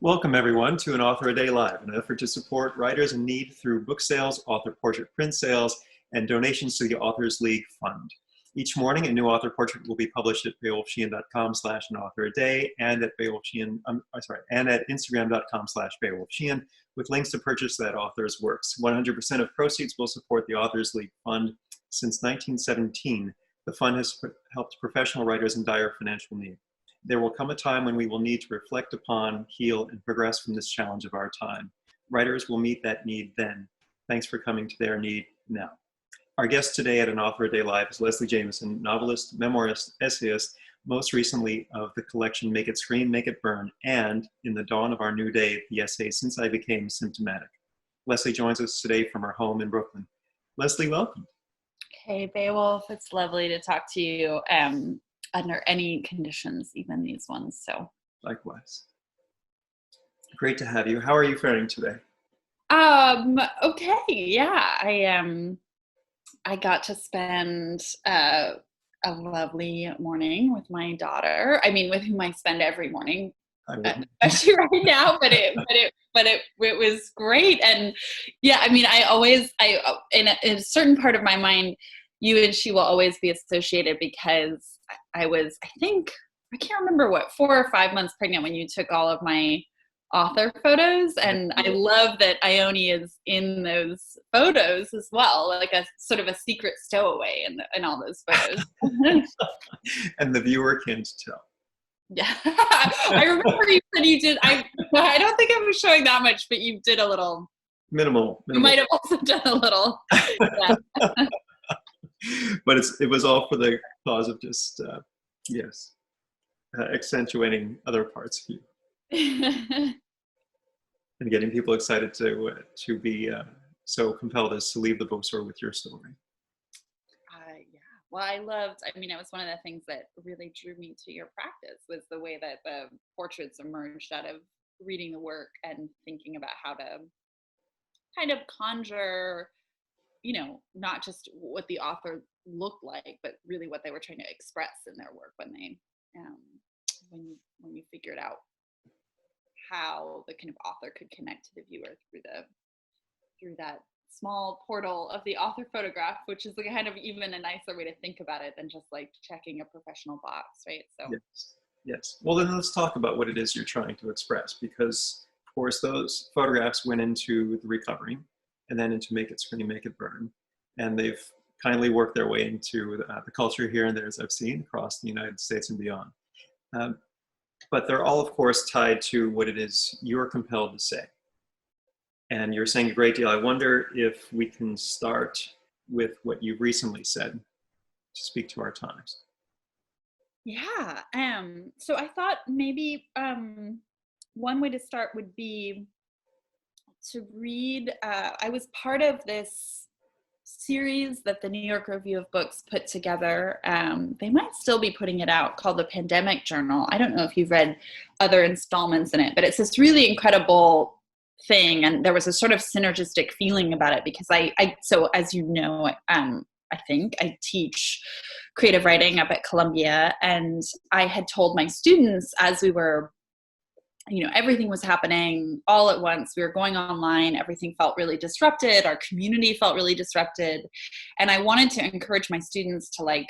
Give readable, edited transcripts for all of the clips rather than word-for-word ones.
Welcome, everyone, to An Author a Day Live, an effort to support writers in need through book sales, author portrait print sales, and donations to the Authors League Fund. Each morning, a new author portrait will be published at beowulfsheehan.com/anauthораday and at and at instagram.com/beowulfsheehan with links to purchase that author's works. 100% of proceeds will support the Authors League Fund. Since 1917, the fund has helped professional writers in dire financial need. There will come a time when we will need to reflect upon, heal, and progress from this challenge of our time. Writers will meet that need then. Thanks for coming to their need now. Our guest today at An Author a Day Live is Leslie Jamison, novelist, memoirist, essayist, most recently of the collection Make It Scream, Make It Burn, and in the dawn of our new day, the essay Since I Became Symptomatic. Leslie joins us today from her home in Brooklyn. Leslie, welcome. Hey, Beowulf. It's lovely to talk to you. Under any conditions, even these ones. So likewise. Great to have you. How are you faring today? Okay. Yeah. I got to spend a lovely morning with my daughter. I mean, with whom I spend every morning, especially right now, but it was great. And yeah, I mean, in a certain part of my mind, you and she will always be associated because I can't remember 4 or 5 months pregnant when you took all of my author photos. And I love that Ione is in those photos as well, like a sort of a secret stowaway in all those photos. And the viewer can't tell. Yeah. I remember you said you did, I don't think I was showing that much, but you did a little. Minimal. You might have also done a little. Yeah. But it was all for the cause of just, accentuating other parts of you. And getting people excited to be so compelled as to leave the bookstore with your story. Yeah. Well, it was one of the things that really drew me to your practice was the way that the portraits emerged out of reading the work and thinking about how to kind of conjure, not just what the author looked like, but really what they were trying to express in their work when you figured out how the kind of author could connect to the viewer through that small portal of the author photograph, which is like kind of even a nicer way to think about it than just like checking a professional box, right? So yes. Well, then let's talk about what it is you're trying to express, because of course those photographs went into the recovery and then into Make It Scream, Make It Burn. And they've kindly worked their way into the culture here and there, as I've seen, across the United States and beyond. But they're all, of course, tied to what it is you're compelled to say. And you're saying a great deal. I wonder if we can start with what you've recently said to speak to our times. Yeah. So I thought maybe one way to start would be to read. I was part of this series that the New York Review of Books put together. They might still be putting it out, called the Pandemic Journal. I don't know if you've read other installments in it, but it's this really incredible thing. And there was a sort of synergistic feeling about it because so as you know, I think I teach creative writing up at Columbia. And I had told my students as we were, everything was happening all at once. We were going online. Everything felt really disrupted. Our community felt really disrupted. And I wanted to encourage my students to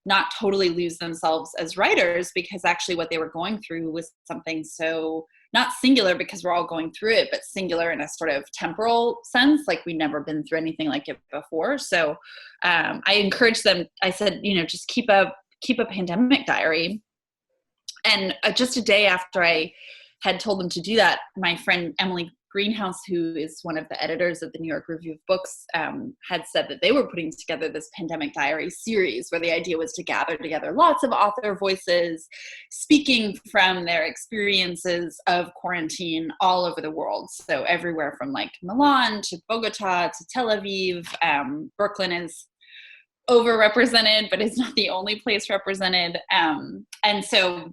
not totally lose themselves as writers, because actually what they were going through was something so not singular because we're all going through it, but singular in a sort of temporal sense. Like we'd never been through anything like it before. So I encouraged them. I said, just keep a pandemic diary. And just a day after I had told them to do that, my friend Emily Greenhouse, who is one of the editors of the New York Review of Books, had said that they were putting together this Pandemic Diary series where the idea was to gather together lots of author voices speaking from their experiences of quarantine all over the world. So everywhere from Milan to Bogota to Tel Aviv. Brooklyn is overrepresented, but it's not the only place represented. And so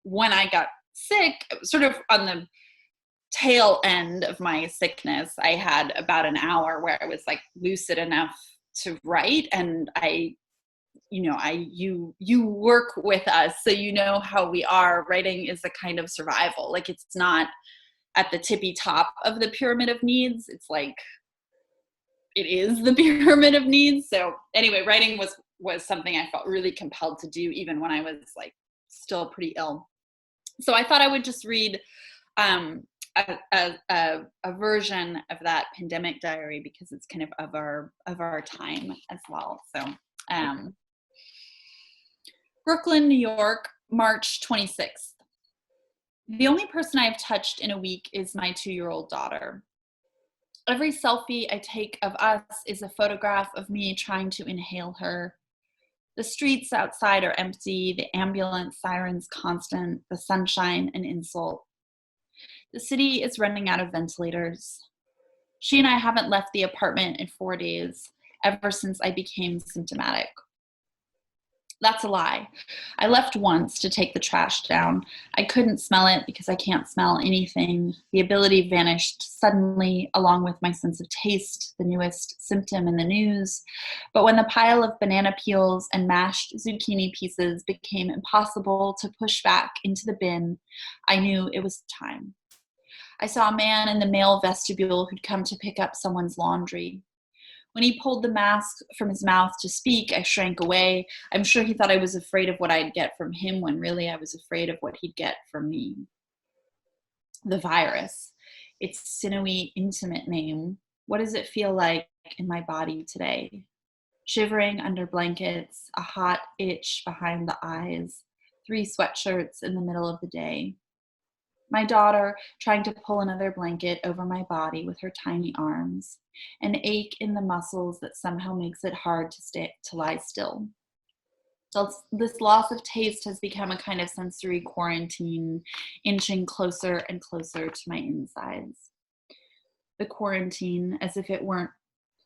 when I got sick, sort of on the tail end of my sickness, I had about an hour where I was lucid enough to write, and I you work with us, so you know how we are. Writing is a kind of survival. Like, it's not at the tippy top of the pyramid of needs. It's like, it is the pyramid of needs. So anyway, writing was something I felt really compelled to do, even when I was like still pretty ill. So I thought I would just read a version of that pandemic diary, because it's kind of our time as well. So Brooklyn, New York, March 26th. The only person I've touched in a week is my 2-year-old daughter. Every selfie I take of us is a photograph of me trying to inhale her. The streets outside are empty, the ambulance sirens constant, the sunshine an insult. The city is running out of ventilators. She and I haven't left the apartment in 4 days, ever since I became symptomatic. That's a lie. I left once to take the trash down. I couldn't smell it because I can't smell anything. The ability vanished suddenly, along with my sense of taste, the newest symptom in the news. But when the pile of banana peels and mashed zucchini pieces became impossible to push back into the bin, I knew it was time. I saw a man in the male vestibule who'd come to pick up someone's laundry. When he pulled the mask from his mouth to speak, I shrank away. I'm sure he thought I was afraid of what I'd get from him, when really I was afraid of what he'd get from me. The virus. Its sinewy, intimate name. What does it feel like in my body today? Shivering under blankets, a hot itch behind the eyes, 3 sweatshirts in the middle of the day. My daughter trying to pull another blanket over my body with her tiny arms, an ache in the muscles that somehow makes it hard to lie still. So this loss of taste has become a kind of sensory quarantine, inching closer and closer to my insides. The quarantine, as if it weren't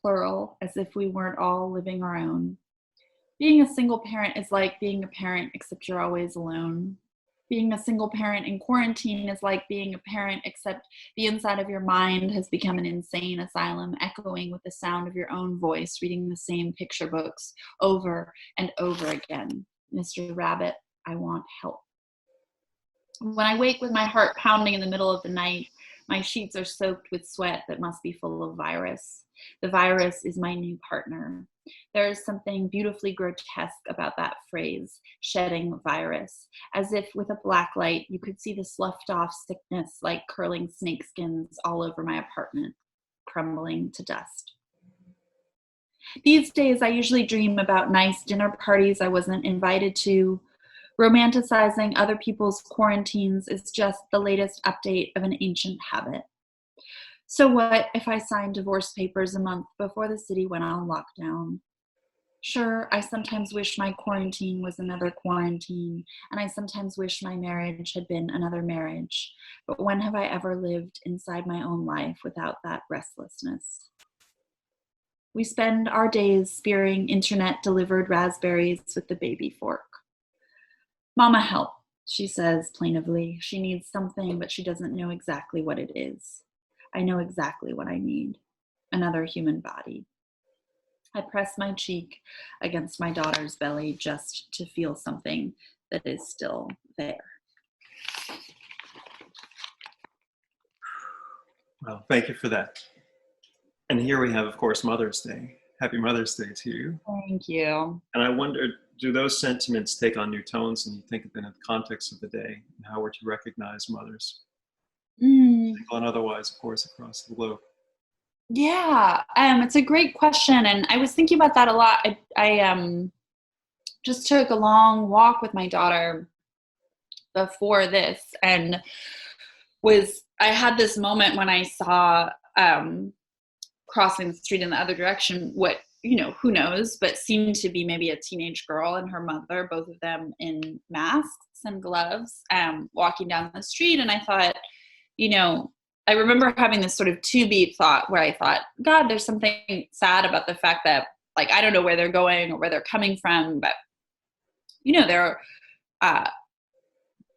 plural, as if we weren't all living our own. Being a single parent is like being a parent, except you're always alone. Being a single parent in quarantine is like being a parent, except the inside of your mind has become an insane asylum, echoing with the sound of your own voice, reading the same picture books over and over again. Mr. Rabbit, I want help. When I wake with my heart pounding in the middle of the night, my sheets are soaked with sweat that must be full of virus. The virus is my new partner. There is something beautifully grotesque about that phrase, shedding virus, as if with a black light you could see the sloughed off sickness like curling snakeskins all over my apartment, crumbling to dust. These days I usually dream about nice dinner parties I wasn't invited to. Romanticizing other people's quarantines is just the latest update of an ancient habit. So what if I signed divorce papers a month before the city went on lockdown? Sure, I sometimes wish my quarantine was another quarantine, and I sometimes wish my marriage had been another marriage. But when have I ever lived inside my own life without that restlessness? We spend our days spearing internet-delivered raspberries with the baby fork. Mama, help, she says plaintively. She needs something, but she doesn't know exactly what it is. I know exactly what I need. Another human body. I press my cheek against my daughter's belly just to feel something that is still there. Well, thank you for that. And here we have, of course, Mother's Day. Happy Mother's Day to you. Thank you. And I wondered, do those sentiments take on new tones and you think of them in the context of the day and how we're to recognize mothers? Single and otherwise, of course, across the globe. Yeah, it's a great question, and I was thinking about that a lot. I just took a long walk with my daughter before this, and I had this moment when I saw crossing the street in the other direction, what, who knows, but seemed to be maybe a teenage girl and her mother, both of them in masks and gloves, walking down the street. And I thought, I remember having this sort of two-beat thought where I thought, God, there's something sad about the fact that, like, I don't know where they're going or where they're coming from, but, there are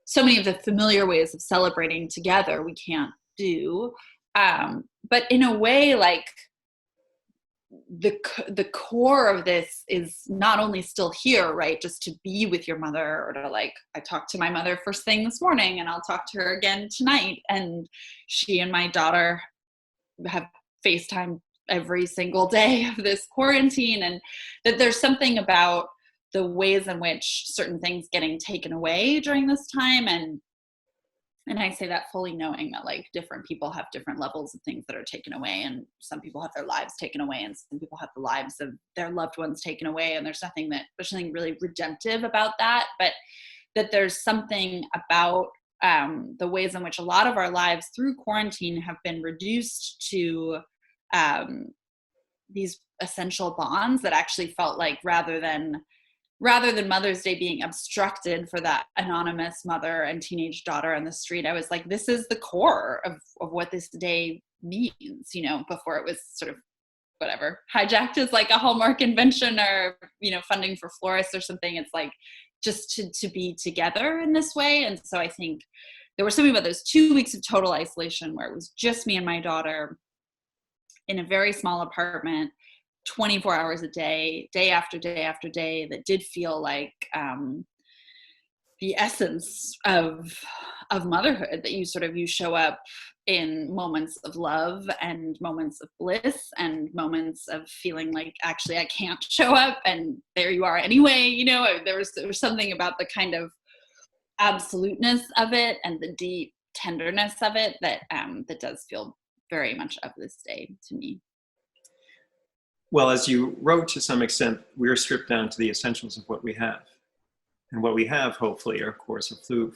so many of the familiar ways of celebrating together we can't do. But in a way, like, the core of this is not only still here, right? Just to be with your mother, or to like, I talked to my mother first thing this morning and I'll talk to her again tonight. And she and my daughter have FaceTime every single day of this quarantine, and that there's something about the ways in which certain things getting taken away during this time. And I say that fully knowing that like different people have different levels of things that are taken away, and some people have their lives taken away and some people have the lives of their loved ones taken away. And there's something really redemptive about that, but that there's something about the ways in which a lot of our lives through quarantine have been reduced to these essential bonds that actually felt like, rather than Mother's Day being obstructed for that anonymous mother and teenage daughter on the street, I was like, this is the core of what this day means, you know, before it was sort of whatever, hijacked as like a Hallmark invention or, you know, funding for florists or something. It's like just to be together in this way. And so I think there was something about those 2 weeks of total isolation where it was just me and my daughter in a very small apartment, 24 hours a day, day after day after day, that did feel like the essence of motherhood, that you show up in moments of love and moments of bliss and moments of feeling like, actually, I can't show up, and there you are anyway. You know, there was something about the kind of absoluteness of it and the deep tenderness of it that that does feel very much of this day to me. Well, as you wrote, to some extent, we're stripped down to the essentials of what we have. And what we have, hopefully, are, of course, food,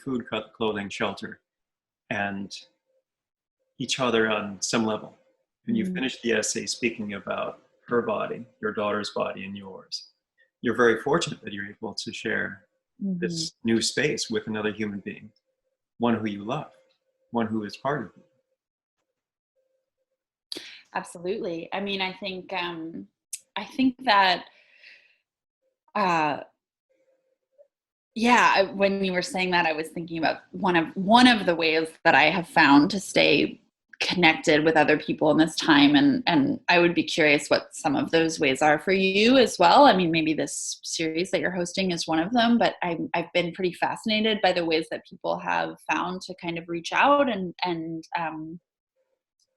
clothing, shelter, and each other on some level. And you finished the essay speaking about her body, your daughter's body, and yours. You're very fortunate that you're able to share this new space with another human being, one who you love, one who is part of you. Absolutely. I mean, I think that, yeah, when you were saying that, I was thinking about one of the ways that I have found to stay connected with other people in this time. And I would be curious what some of those ways are for you as well. I mean, maybe this series that you're hosting is one of them, but I've been pretty fascinated by the ways that people have found to kind of reach out and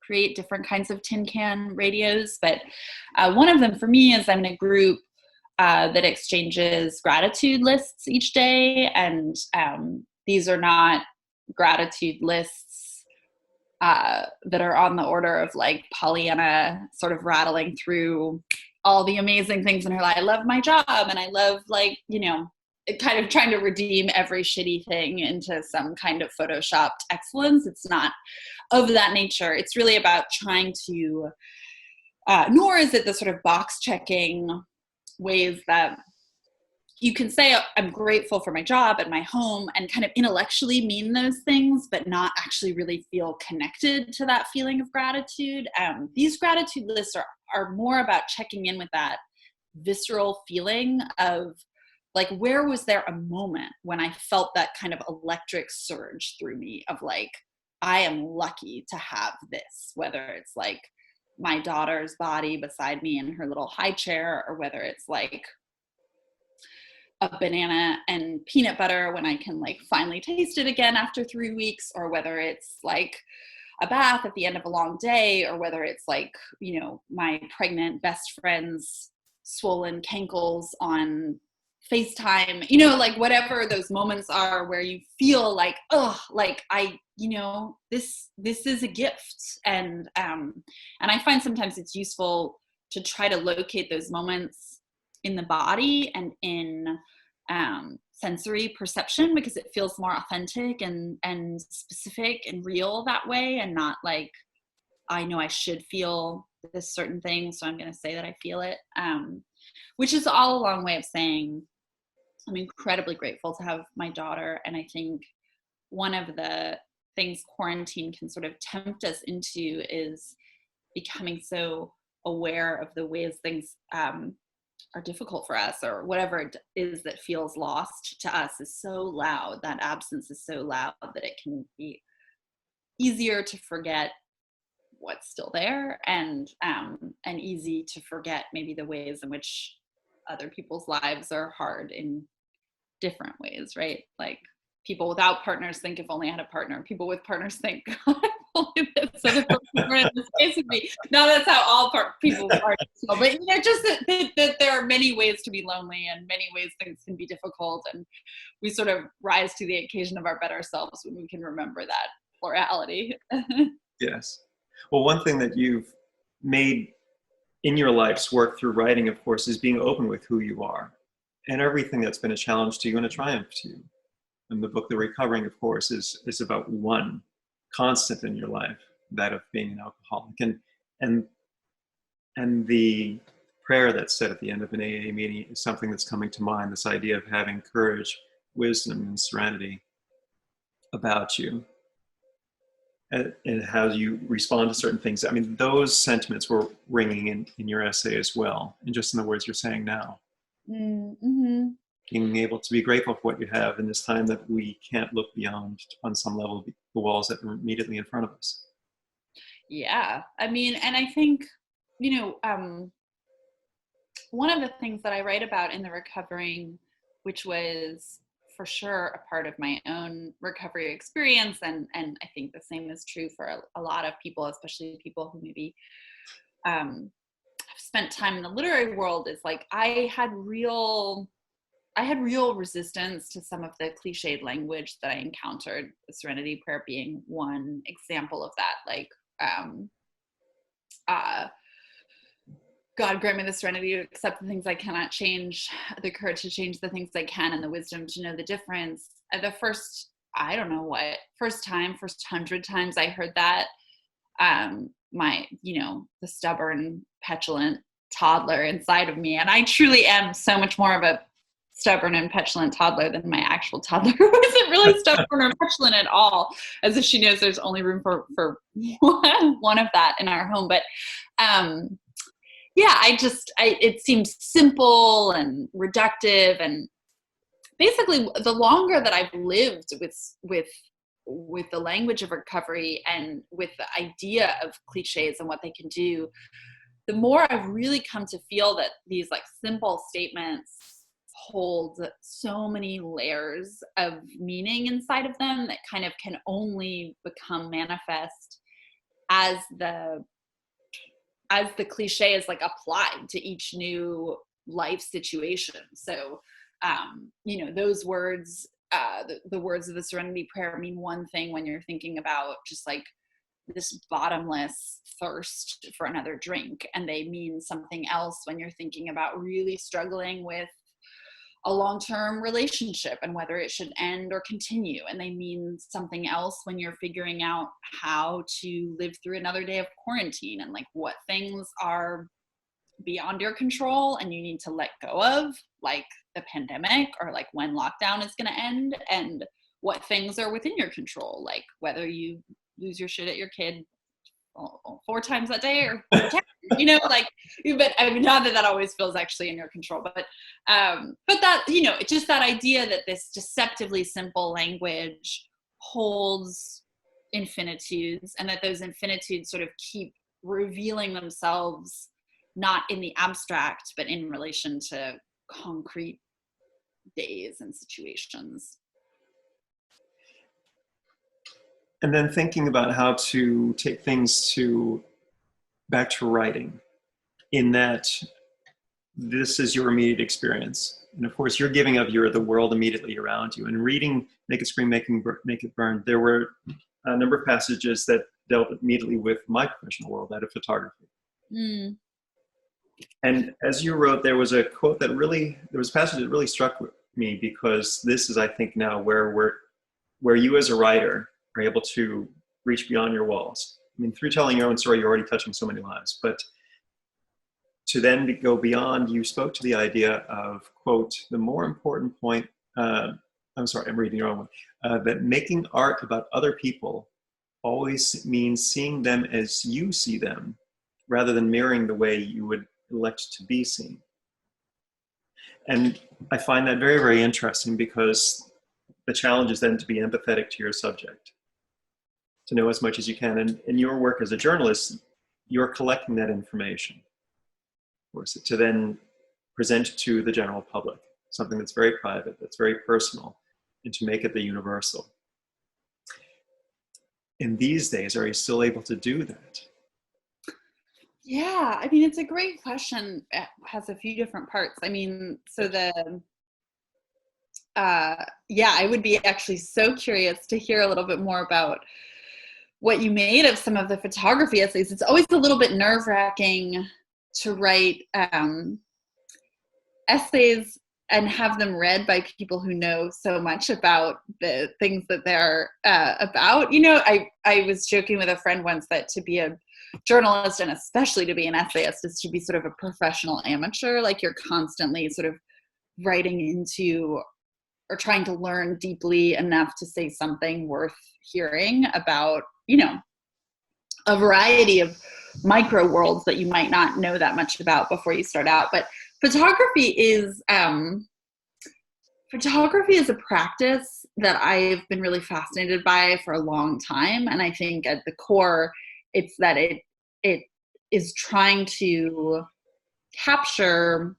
create different kinds of tin can radios. But one of them for me is I'm in a group that exchanges gratitude lists each day. And these are not gratitude lists that are on the order of like Pollyanna sort of rattling through all the amazing things in her life. I love my job and I love, like, you know, kind of trying to redeem every shitty thing into some kind of photoshopped excellence. It's not of that nature. It's really about trying to, nor is it the sort of box checking ways that you can say, I'm grateful for my job and my home, and kind of intellectually mean those things, but not actually really feel connected to that feeling of gratitude. These gratitude lists are more about checking in with that visceral feeling of, like, where was there a moment when I felt that kind of electric surge through me of like, I am lucky to have this, whether it's like my daughter's body beside me in her little high chair, or whether it's like a banana and peanut butter when I can like finally taste it again after 3 weeks, or whether it's like a bath at the end of a long day, or whether it's like, you know, my pregnant best friend's swollen cankles on FaceTime, you know, like whatever those moments are where you feel like, oh, like you know, this is a gift. And I find sometimes it's useful to try to locate those moments in the body and in sensory perception, because it feels more authentic and specific and real that way, and not like, I know I should feel this certain thing, so I'm going to say that I feel it, which is all a long way of saying I'm incredibly grateful to have my daughter. And I think one of the things quarantine can sort of tempt us into is becoming so aware of the ways things are difficult for us, or whatever it is that feels lost to us is so loud, that absence is so loud that it can be easier to forget what's still there, and easy to forget maybe the ways in which other people's lives are hard in different ways, right? Like people without partners think if only I had a partner. People with partners think God, if only this other person were in this space with me. No, that's how all people are. So, but just that there are many ways to be lonely, and many ways things can be difficult, and we sort of rise to the occasion of our better selves when we can remember that plurality. Yes. Well, one thing that you've made in your life's work through writing, of course, is being open with who you are and everything that's been a challenge to you and a triumph to you. And the book, The Recovering, of course, is about one constant in your life, that of being an alcoholic. And and the prayer that's said at the end of an AA meeting is something that's coming to mind, this idea of having courage, wisdom, and serenity about you, and how you respond to certain things. I mean, those sentiments were ringing in your essay as well, and just in the words you're saying now. Mm-hmm. Being able to be grateful for what you have in this time that we can't look beyond, on some level, the walls that are immediately in front of us. Yeah, I mean, and I think, one of the things that I write about in The Recovering, which was for sure a part of my own recovery experience, and I think the same is true for a lot of people, especially people who maybe have spent time in the literary world, is like I had real resistance to some of the cliched language that I encountered, the Serenity Prayer being one example of that. Like, God grant me the serenity to accept the things I cannot change, the courage to change the things I can, and the wisdom to know the difference. The first, I don't know what, first 100 times I heard that, the stubborn, petulant toddler inside of me, and I truly am so much more of a stubborn and petulant toddler than my actual toddler, who isn't really stubborn or petulant at all, as if she knows there's only room for one of that in our home. But yeah, it seems simple and reductive, and basically the longer that I've lived with the language of recovery and with the idea of cliches and what they can do, the more I've really come to feel that these like simple statements hold so many layers of meaning inside of them that kind of can only become manifest as the cliche is like applied to each new life situation. So, those words, the words of the Serenity Prayer mean one thing when you're thinking about just like this bottomless thirst for another drink, and they mean something else when you're thinking about really struggling with a long-term relationship and whether it should end or continue. And they mean something else when you're figuring out how to live through another day of quarantine, and like what things are beyond your control and you need to let go of, like the pandemic, or like when lockdown is going to end, and what things are within your control, like whether you lose your shit at your kid 4 times that day or 10, like, but I mean, not that that always feels actually in your control, but that, it's just that idea that this deceptively simple language holds infinitudes, and that those infinitudes sort of keep revealing themselves, not in the abstract, but in relation to concrete days and situations. And then thinking about how to take things back to writing, in that this is your immediate experience. And of course, you're giving of the world immediately around you. And reading Make It Scream, Make It Burn, there were a number of passages that dealt immediately with my professional world, that of photography. Mm. And as you wrote, there was a quote there was a passage that really struck me, because this is, I think, now where you as a writer are able to reach beyond your walls. I mean, through telling your own story, you're already touching so many lives, but to then go beyond, you spoke to the idea of, quote, the more important point, I'm sorry, I'm reading the wrong one, that making art about other people always means seeing them as you see them, rather than mirroring the way you would elect to be seen. And I find that very, very interesting, because the challenge is then to be empathetic to your subject, to know as much as you can. And in your work as a journalist, you're collecting that information, of course, to then present to the general public, something that's very private, that's very personal, and to make it the universal. In these days, are you still able to do that? Yeah, I mean, it's a great question. It has a few different parts. I mean, so yeah, I would be actually so curious to hear a little bit more about what you made of some of the photography essays. It's always a little bit nerve-wracking to write essays and have them read by people who know so much about the things that they're about. You know, I was joking with a friend once that to be a journalist, and especially to be an essayist, is to be sort of a professional amateur. Like, you're constantly sort of writing into or trying to learn deeply enough to say something worth hearing about, you know, a variety of micro worlds that you might not know that much about before you start out. But photography is a practice that I've been really fascinated by for a long time. And I think at the core, it's that it is trying to capture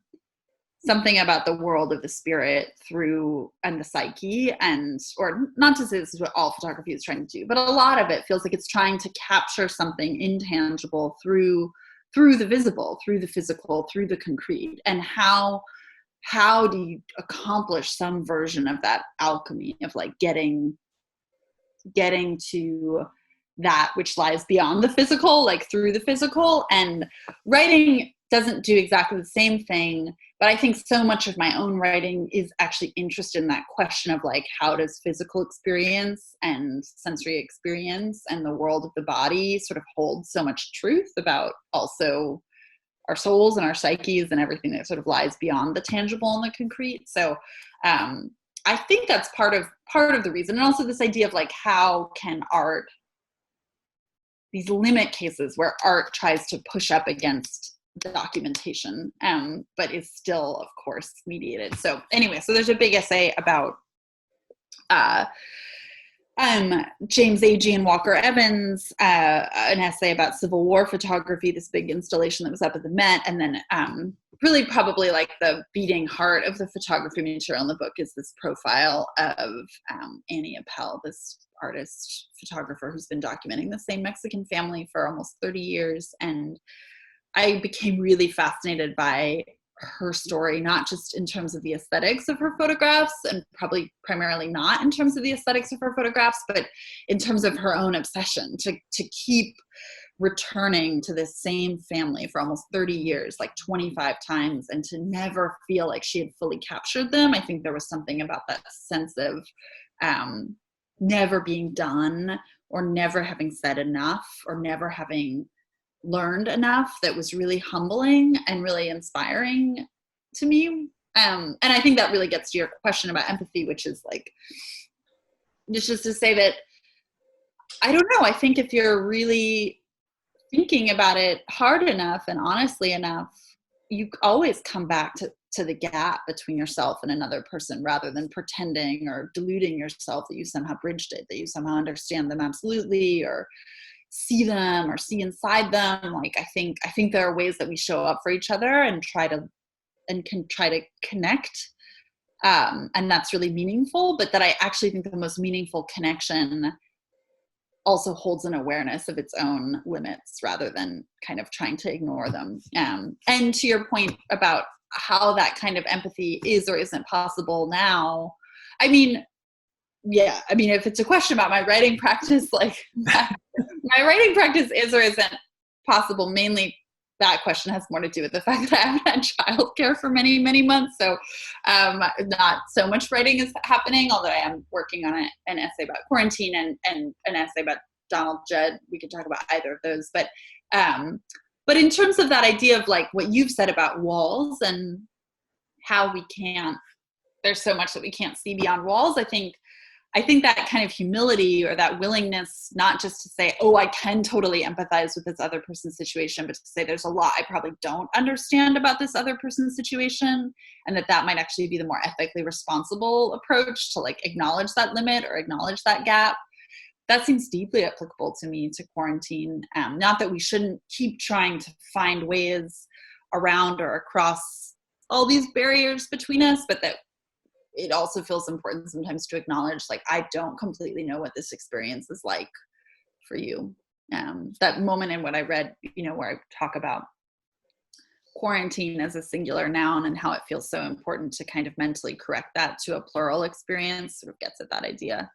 something about the world of the spirit through and the psyche, and or not to say this is what all photography is trying to do, but a lot of it feels like it's trying to capture something intangible through the visible, through the physical, through the concrete. And how do you accomplish some version of that alchemy of like getting to that which lies beyond the physical, like through the physical. And writing doesn't do exactly the same thing, but I think so much of my own writing is actually interested in that question of like, how does physical experience and sensory experience and the world of the body sort of hold so much truth about also our souls and our psyches and everything that sort of lies beyond the tangible and the concrete. So I think that's part of the reason. And also this idea of like, how can art, these limit cases where art tries to push up against the documentation, but is still, of course, mediated. So anyway, so there's a big essay about James Agee and Walker Evans, an essay about Civil War photography, this big installation that was up at the Met. And then really probably like the beating heart of the photography material in the book is this profile of Annie Appel, this artist photographer who's been documenting the same Mexican family for almost 30 years. And I became really fascinated by her story, not just in terms of the aesthetics of her photographs, and probably primarily not in terms of the aesthetics of her photographs, but in terms of her own obsession to keep returning to this same family for almost 30 years, like 25 times, and to never feel like she had fully captured them. I think there was something about that sense of never being done, or never having said enough, or never having learned enough, that was really humbling and really inspiring to me. And I think that really gets to your question about empathy, which is like, just to say that, I don't know, I think if you're really thinking about it hard enough and honestly enough, you always come back to the gap between yourself and another person, rather than pretending or deluding yourself that you somehow bridged it, that you somehow understand them absolutely, or see them, or see inside them. Like, I think there are ways that we show up for each other and can try to connect. And that's really meaningful, but that I actually think the most meaningful connection also holds an awareness of its own limits, rather than kind of trying to ignore them. And to your point about how that kind of empathy is or isn't possible now, I mean, if it's a question about my writing practice, like my writing practice is or isn't possible, mainly that question has more to do with the fact that I haven't had childcare for many, many months. So not so much writing is happening, although I am working on an essay about quarantine and an essay about Donald Judd. We could talk about either of those. But in terms of that idea of like what you've said about walls and how there's so much that we can't see beyond walls, I think that kind of humility, or that willingness, not just to say, oh, I can totally empathize with this other person's situation, but to say there's a lot I probably don't understand about this other person's situation, and that might actually be the more ethically responsible approach, to like acknowledge that limit or acknowledge that gap. that seems deeply applicable to me, to quarantine. Not that we shouldn't keep trying to find ways around or across all these barriers between us, but that it also feels important sometimes to acknowledge, like, I don't completely know what this experience is like for you. That moment in what I read, where I talk about quarantine as a singular noun and how it feels so important to kind of mentally correct that to a plural experience, sort of gets at that idea.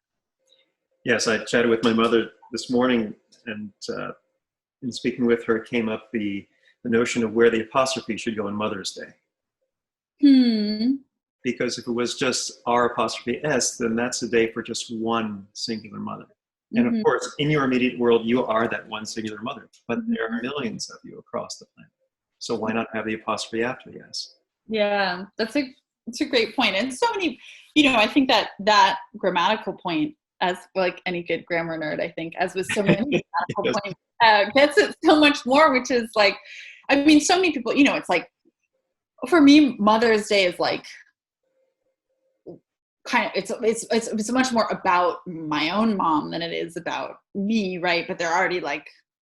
Yes, I chatted with my mother this morning, and in speaking with her came up the notion of where the apostrophe should go on Mother's Day. Because if it was just R apostrophe S, then that's a day for just one singular mother. And of course, in your immediate world, you are that one singular mother, but there are millions of you across the planet. So why not have the apostrophe after the S? Yeah, that's a great point. And so many, I think that grammatical point, as like any good grammar nerd, I think, as with so many grammatical Yes. points, gets it so much more, which is like, I mean, so many people, it's like, for me, Mother's Day is like, kind of, it's much more about my own mom than it is about me, right? But there are already like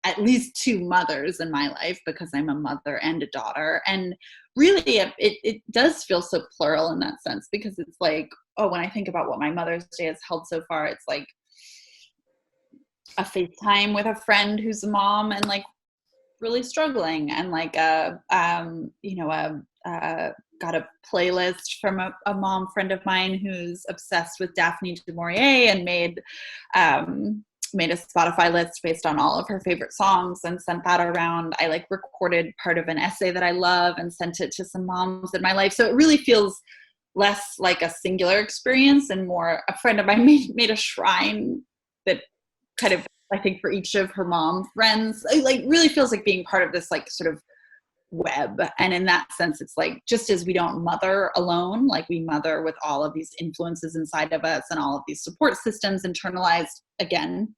at least two mothers in my life, because I'm a mother and a daughter. And really it does feel so plural in that sense, because it's like, oh, when I think about what my Mother's Day has held so far, it's like a FaceTime with a friend who's a mom and like really struggling, and like got a playlist from a mom friend of mine who's obsessed with Daphne du Maurier, and made a Spotify list based on all of her favorite songs and sent that around. I like recorded part of an essay that I love and sent it to some moms in my life. So it really feels less like a singular experience and more, a friend of mine made a shrine that kind of, I think, for each of her mom friends, it like really feels like being part of this like sort of web. And in that sense, it's like, just as we don't mother alone, like we mother with all of these influences inside of us and all of these support systems internalized. Again,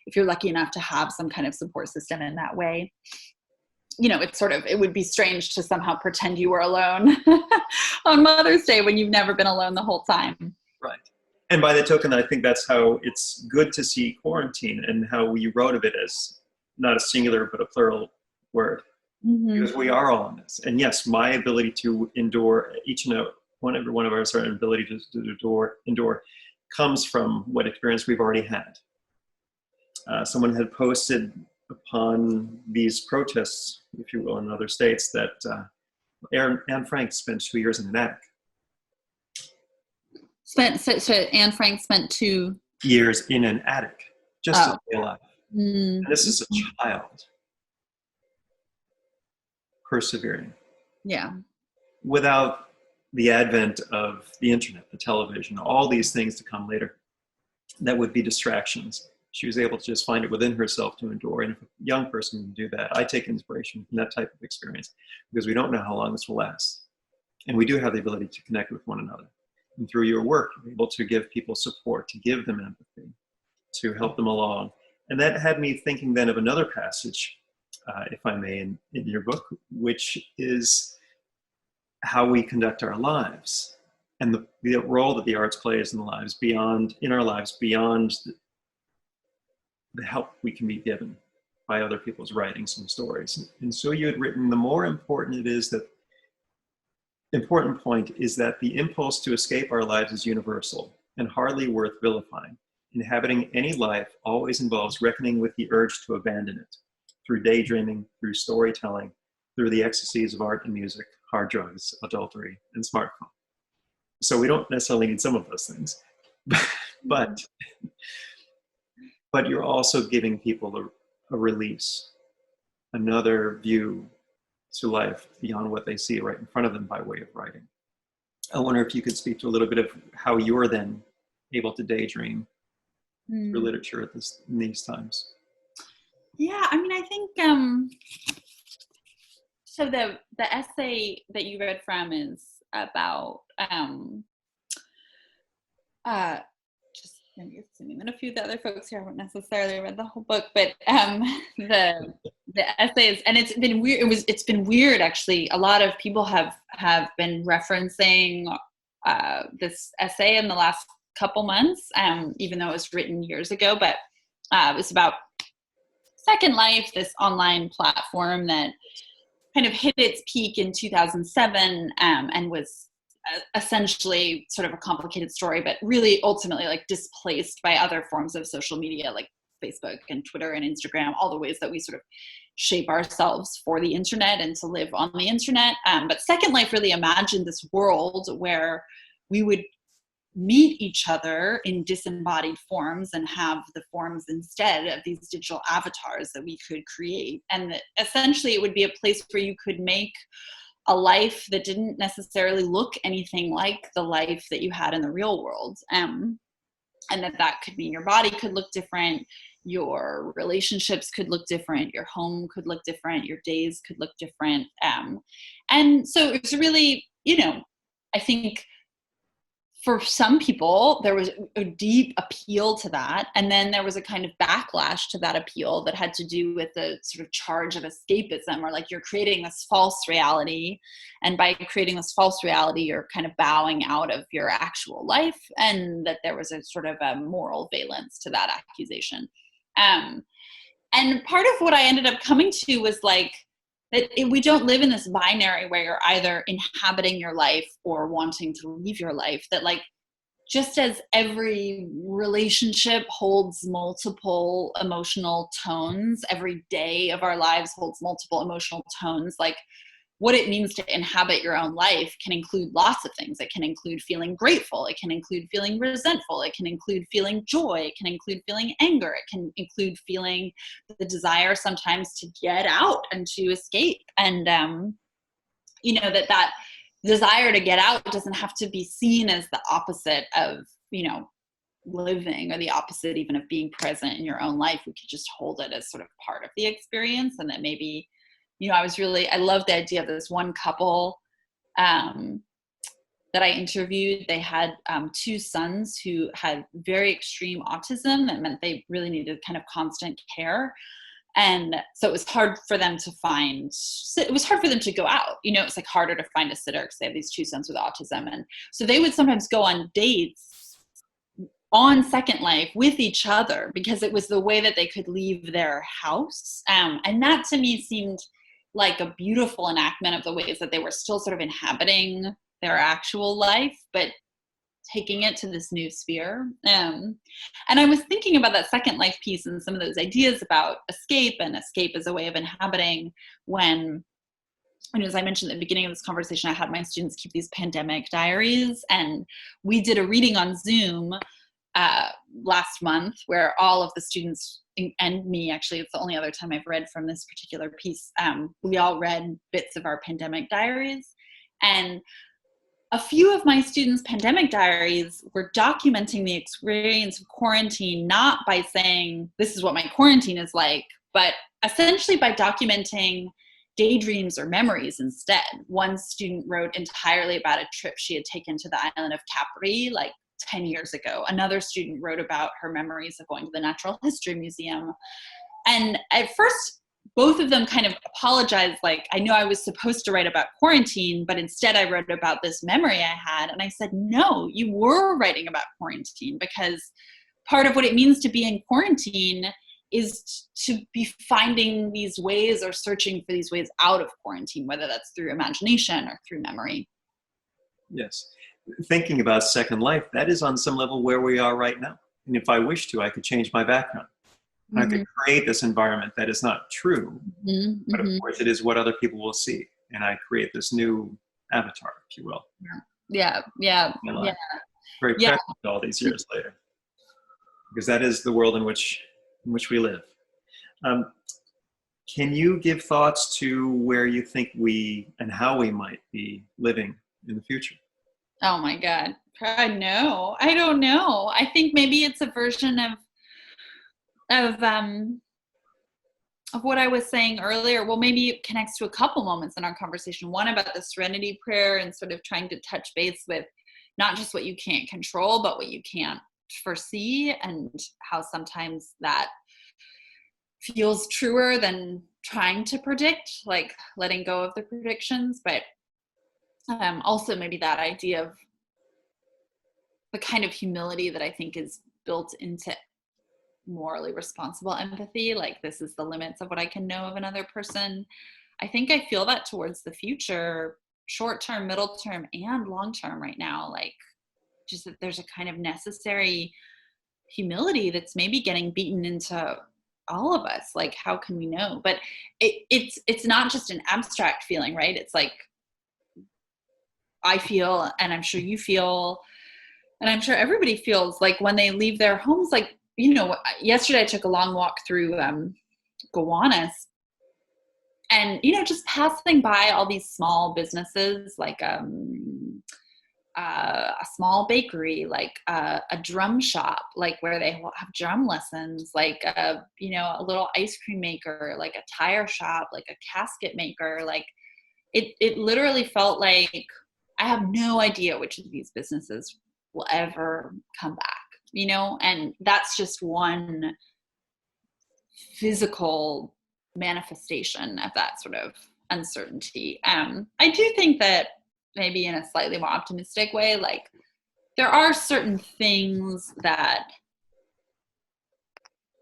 if you're lucky enough to have some kind of support system in that way, it's sort of, it would be strange to somehow pretend you were alone on Mother's Day when you've never been alone the whole time. Right. And by the token, I think that's how it's good to see quarantine, and how we wrote of it as not a singular but a plural word. Because we are all in this. And yes, my ability to endure, each and every one of us, our ability to endure comes from what experience we've already had. Someone had posted upon these protests, if you will, in other states, that Anne Frank spent 2 years in an attic. So Anne Frank spent 2 years in an attic just to stay alive. And this is a child persevering. Yeah. Without the advent of the internet, the television, all these things to come later that would be distractions, she was able to just find it within herself to endure. And if a young person can do that, I take inspiration from that type of experience, because we don't know how long this will last. And we do have the ability to connect with one another. And through your work, you're able to give people support, to give them empathy, to help them along. And that had me thinking then of another passage, if I may, in your book, which is how we conduct our lives, and the role that the arts plays in our lives beyond the help we can be given by other people's writings and stories. And so you had written, the more important it is that important point is that the impulse to escape our lives is universal and hardly worth vilifying. Inhabiting any life always involves reckoning with the urge to abandon it, through daydreaming, through storytelling, through the ecstasies of art and music, hard drugs, adultery, and smartphone. So we don't necessarily need some of those things, but you're also giving people a release, another view to life beyond what they see right in front of them by way of writing. I wonder if you could speak to a little bit of how you're then able to daydream through literature in these times. Yeah, I mean, I think so. The essay that you read from is about just maybe assuming that a few of the other folks here haven't necessarily read the whole book, but the essay is, and it's been weird. It's been weird actually. A lot of people have been referencing this essay in the last couple months, even though it was written years ago. But It was about Second Life, this online platform that kind of hit its peak in 2007, and was essentially sort of a complicated story, but really ultimately like displaced by other forms of social media like Facebook and Twitter and Instagram, all the ways that we sort of shape ourselves for the internet and to live on the internet. But Second Life really imagined this world where we would meet each other in disembodied forms and have the forms instead of these digital avatars that we could create. And that essentially it would be a place where you could make a life that didn't necessarily look anything like the life that you had in the real world. And that could mean your body could look different, your relationships could look different, your home could look different, your days could look different. And so it's really, I think for some people, there was a deep appeal to that. And then there was a kind of backlash to that appeal that had to do with the sort of charge of escapism, or like you're creating this false reality. And by creating this false reality, you're kind of bowing out of your actual life. And that there was a sort of a moral valence to that accusation. And part of what I ended up coming to was like, that we don't live in this binary where you're either inhabiting your life or wanting to leave your life. That like, just as every relationship holds multiple emotional tones, every day of our lives holds multiple emotional tones, like what it means to inhabit your own life can include lots of things. It can include feeling grateful. It can include feeling resentful. It can include feeling joy. It can include feeling anger. It can include feeling the desire sometimes to get out and to escape. And, that desire to get out doesn't have to be seen as the opposite of, living, or the opposite even of being present in your own life. We could just hold it as sort of part of the experience. And that maybe, I love the idea of this one couple that I interviewed. They had 2 sons who had very extreme autism. That meant they really needed kind of constant care. And so it was hard for them to go out. It's like harder to find a sitter because they have these 2 sons with autism. And so they would sometimes go on dates on Second Life with each other because it was the way that they could leave their house. And that to me seemed like a beautiful enactment of the ways that they were still sort of inhabiting their actual life, but taking it to this new sphere. And I was thinking about that Second Life piece and some of those ideas about escape, and escape as a way of inhabiting when, as I mentioned at the beginning of this conversation, I had my students keep these pandemic diaries, and we did a reading on Zoom last month where all of the students and me, actually, it's the only other time I've read from this particular piece. We all read bits of our pandemic diaries, and a few of my students' pandemic diaries were documenting the experience of quarantine, not by saying, this is what my quarantine is like, but essentially by documenting daydreams or memories instead. One student wrote entirely about a trip she had taken to the island of Capri, like 10 years ago. Another student wrote about her memories of going to the Natural History Museum. And at first, both of them kind of apologized, like, I know I was supposed to write about quarantine, but instead I wrote about this memory I had. And I said, no, you were writing about quarantine, because part of what it means to be in quarantine is to be finding these ways or searching for these ways out of quarantine, whether that's through imagination or through memory. Yes. Thinking about Second Life, that is on some level where we are right now. And if I wish to, I could change my background. I could create this environment that is not true, but of course it is what other people will see. And I create this new avatar, if you will. Yeah. Very present all these years later, because that is the world in which we live. Can you give thoughts to where you think we and how we might be living in the future? Oh my God. I don't know. I think maybe it's a version of what I was saying earlier. Well, maybe it connects to a couple moments in our conversation. One about the serenity prayer and sort of trying to touch base with not just what you can't control, but what you can't foresee, and how sometimes that feels truer than trying to predict, like letting go of the predictions. But also maybe that idea of the kind of humility that I think is built into morally responsible empathy, like this is the limits of what I can know of another person. I think I feel that towards the future, short term, middle term, and long term right now. Like just that there's a kind of necessary humility that's maybe getting beaten into all of us. Like, how can we know? But it's not just an abstract feeling, right? It's like I feel, and I'm sure you feel, and I'm sure everybody feels like when they leave their homes, like, you know, yesterday I took a long walk through Gowanus, and, you know, just passing by all these small businesses, like a small bakery, like a drum shop, like where they have drum lessons, like you know, a little ice cream maker, like a tire shop, like a casket maker. Like it literally felt like I have no idea which of these businesses will ever come back, you know, and that's just one physical manifestation of that sort of uncertainty. I do think that maybe in a slightly more optimistic way, like there are certain things that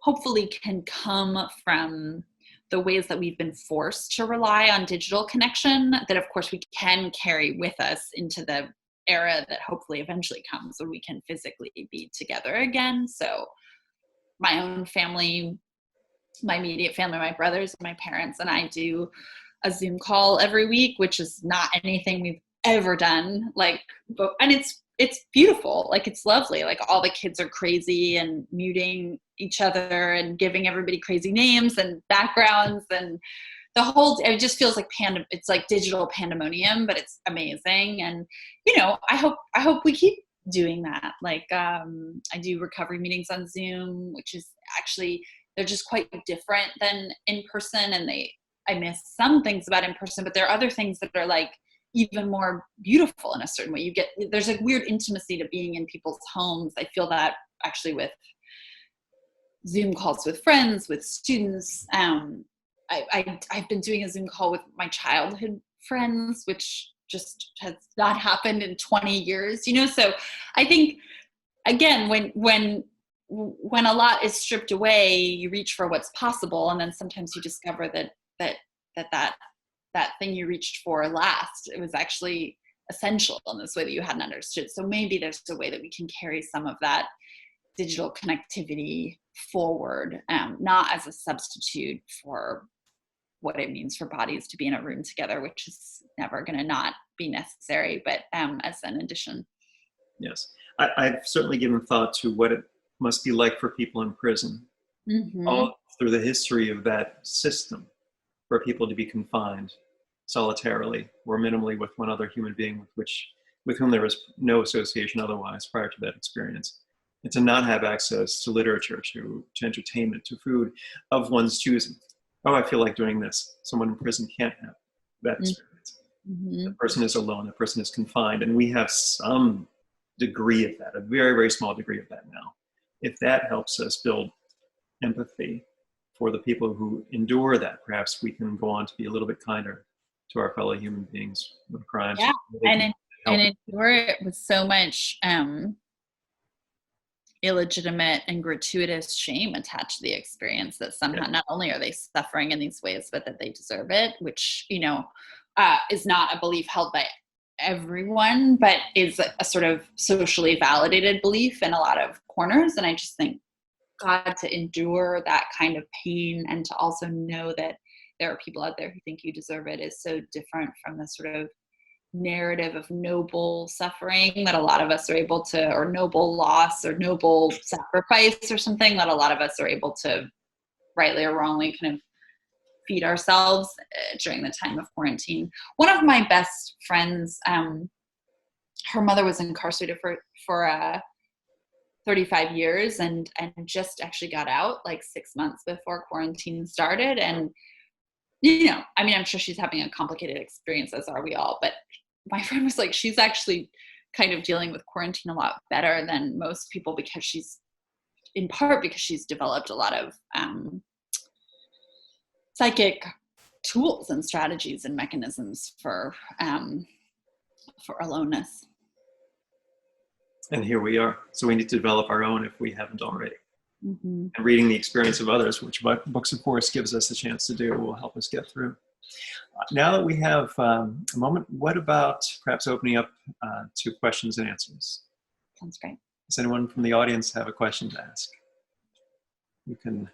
hopefully can come from the ways that we've been forced to rely on digital connection that of course we can carry with us into the era that hopefully eventually comes when we can physically be together again. So my own family, my immediate family, my brothers, my parents, and I do a Zoom call every week, which is not anything we've ever done. Like, but, and it's beautiful. Like, it's lovely. Like, all the kids are crazy and muting each other and giving everybody crazy names and backgrounds, and the whole, it just feels like it's like digital pandemonium, but it's amazing. And, you know, I hope we keep doing that. Like, I do recovery meetings on Zoom, which is actually, they're just quite different than in person. And I miss some things about in person, but there are other things that are like even more beautiful in a certain way. There's a weird intimacy to being in people's homes. I feel that actually with Zoom calls with friends, with students. I've been doing a Zoom call with my childhood friends, which just has not happened in 20 years, you know? So I think, again, when a lot is stripped away, you reach for what's possible. And then sometimes you discover that thing you reached for last, it was actually essential in this way that you hadn't understood. So maybe there's a way that we can carry some of that digital connectivity forward, not as a substitute for what it means for bodies to be in a room together, which is never going to not be necessary, but as an addition. Yes. I've certainly given thought to what it must be like for people in prison, all through the history of that system, for people to be confined solitarily or minimally with one other human being with whom there was no association otherwise prior to that experience. And to not have access to literature, to entertainment, to food of one's choosing. Oh, I feel like doing this. Someone in prison can't have that experience. The person is alone, the person is confined, and we have some degree of that, a very, very small degree of that now. If that helps us build empathy for the people who endure that, perhaps we can go on to be a little bit kinder to our fellow human beings with crimes. Yeah, and endure it with so much illegitimate and gratuitous shame attached to the experience, that somehow not only are they suffering in these ways, but that they deserve it, which, you know, is not a belief held by everyone, but is a sort of socially validated belief in a lot of corners. And I just think, God, to endure that kind of pain and to also know that there are people out there who think you deserve it is so different from the sort of narrative of noble suffering that a lot of us are able to, or noble loss or noble sacrifice or something that a lot of us are able to, rightly or wrongly, kind of feed ourselves during the time of quarantine. One of my best friends, her mother was incarcerated for 35 years and just actually got out like 6 months before quarantine started. And, you know, I mean, I'm sure she's having a complicated experience, as are we all, but my friend was like, she's actually kind of dealing with quarantine a lot better than most people, because she's developed a lot of psychic tools and strategies and mechanisms for aloneness. And here we are. So we need to develop our own if we haven't already. Mhm. And reading the experience of others, which books, of course, gives us a chance to do, will help us get through. Now that we have a moment, what about perhaps opening up to questions and answers? Sounds great. Does anyone from the audience have a question to ask? You can,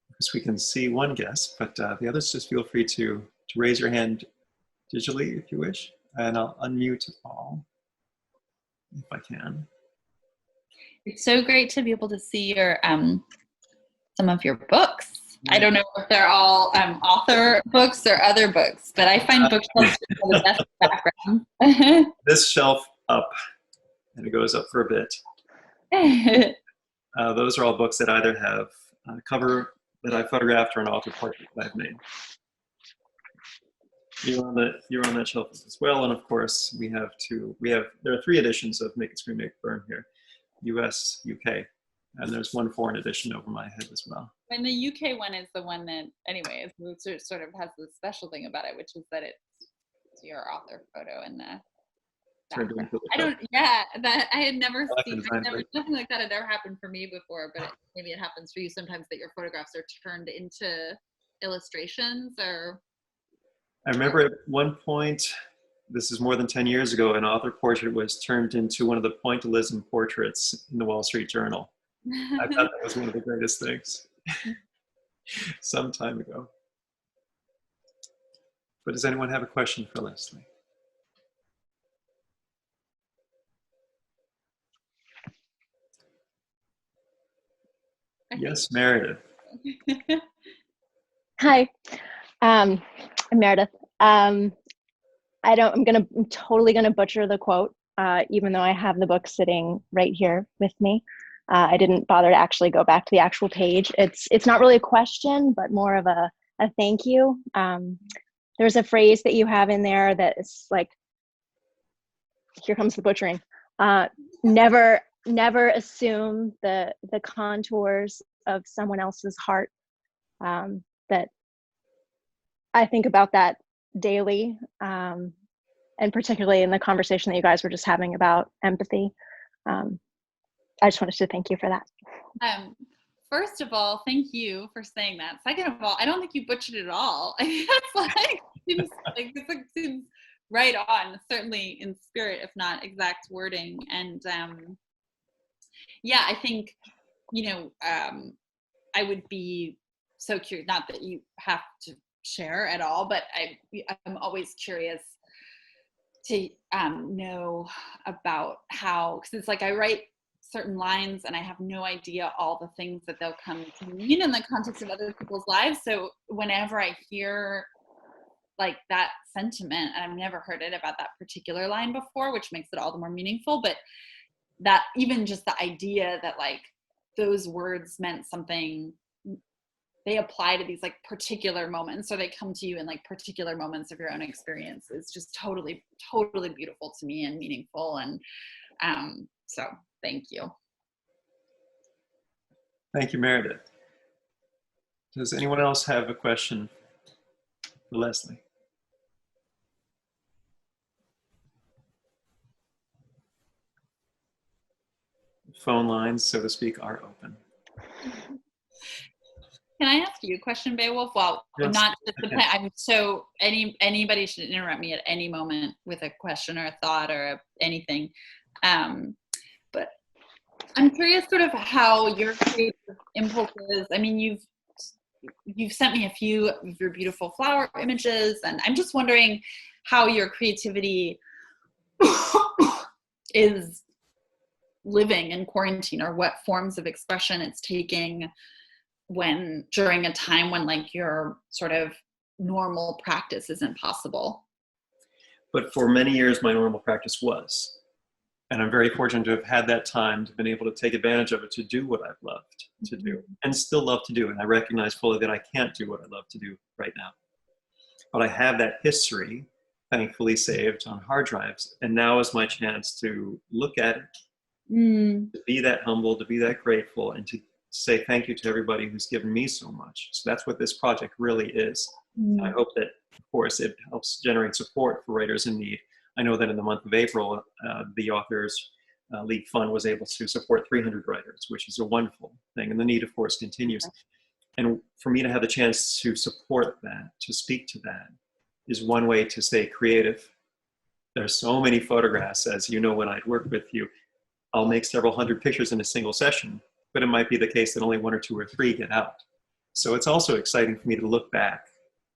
because we can see one guest, but the others just feel free to raise your hand digitally if you wish, and I'll unmute all if I can. It's so great to be able to see your some of your books. I don't know if they're all author books or other books, but I find bookshelves are the best background. This shelf up, and it goes up for a bit. Those are all books that either have a cover that I photographed or an author portrait that I've made. You're on that shelf as well, and of course there are 3 editions of Make It Scream, Make It Burn here, US, UK, and there's one foreign edition over my head as well. And the UK one is the one that, anyway, it sort of has the special thing about it, which is that it's your author photo in the background. That I had never seen. Nothing like that had ever happened for me before, but maybe it happens for you sometimes that your photographs are turned into illustrations or. I remember at one point, this is more than 10 years ago, an author portrait was turned into one of the pointillism portraits in the Wall Street Journal. I thought that was one of the greatest things some time ago. But does anyone have a question for Leslie? Yes, Meredith. Hi, I'm Meredith. I'm totally gonna butcher the quote, even though I have the book sitting right here with me. I didn't bother to actually go back to the actual page. It's not really a question, but more of a thank you. There's a phrase that you have in there that is like, here comes the butchering. Never assume the contours of someone else's heart. That I think about that daily, and particularly in the conversation that you guys were just having about empathy. I just wanted to thank you for that. First of all, thank you for saying that. Second of all, I don't think you butchered it at all. It seems right on, certainly in spirit, if not exact wording. And I think, I would be so curious, not that you have to share at all, but I'm always curious to know about how, because it's like I write certain lines and I have no idea all the things that they'll come to mean in the context of other people's lives. So whenever I hear like that sentiment, and I've never heard it about that particular line before, which makes it all the more meaningful, but that even just the idea that like those words meant something, they apply to these like particular moments, or they come to you in like particular moments of your own experience, is just totally beautiful to me and meaningful. And so thank you. Thank you, Meredith. Does anyone else have a question for Leslie? Phone lines, so to speak, are open. Can I ask you a question, Beowulf? Well, yes, not just the point. I'm so anybody should interrupt me at any moment with a question or a thought or anything. But I'm curious sort of how your creative impulses, I mean, you've sent me a few of your beautiful flower images, and I'm just wondering how your creativity is living in quarantine, or what forms of expression it's taking during a time when like your sort of normal practice isn't possible. But for many years, my normal practice was. And I'm very fortunate to have had that time, to have been able to take advantage of it, to do what I've loved to do and still love to do. And I recognize fully that I can't do what I love to do right now. But I have that history, thankfully saved on hard drives. And now is my chance to look at it, to be that humble, to be that grateful, and to say thank you to everybody who's given me so much. So that's what this project really is. I hope that, of course, it helps generate support for writers in need. I know that in the month of April, the authors League Fund was able to support 300 writers, which is a wonderful thing. And the need, of course, continues. And for me to have the chance to support that, to speak to that, is one way to stay creative. There's so many photographs, as you know, when I'd work with you, I'll make several hundred pictures in a single session, but it might be the case that only 1 or 2 or 3 get out. So it's also exciting for me to look back.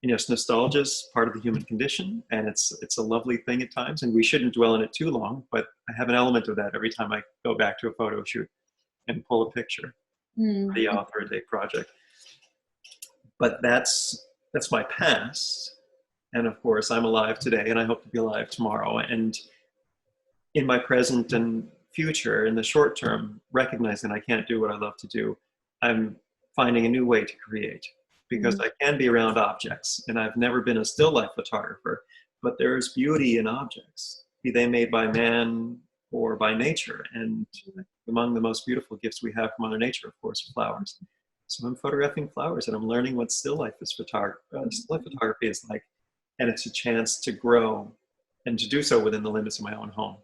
You know, nostalgia is part of the human condition, and it's a lovely thing at times, and we shouldn't dwell on it too long, but I have an element of that every time I go back to a photo shoot and pull a picture for the author a day project. But that's my past. And of course, I'm alive today, and I hope to be alive tomorrow. And in my present and future, in the short term, recognizing I can't do what I love to do, I'm finding a new way to create, because I can be around objects. And I've never been a still life photographer, but there's beauty in objects, be they made by man or by nature. And among the most beautiful gifts we have from Mother Nature, of course, are flowers. So I'm photographing flowers, and I'm learning what still life photography is like. And it's a chance to grow and to do so within the limits of my own home.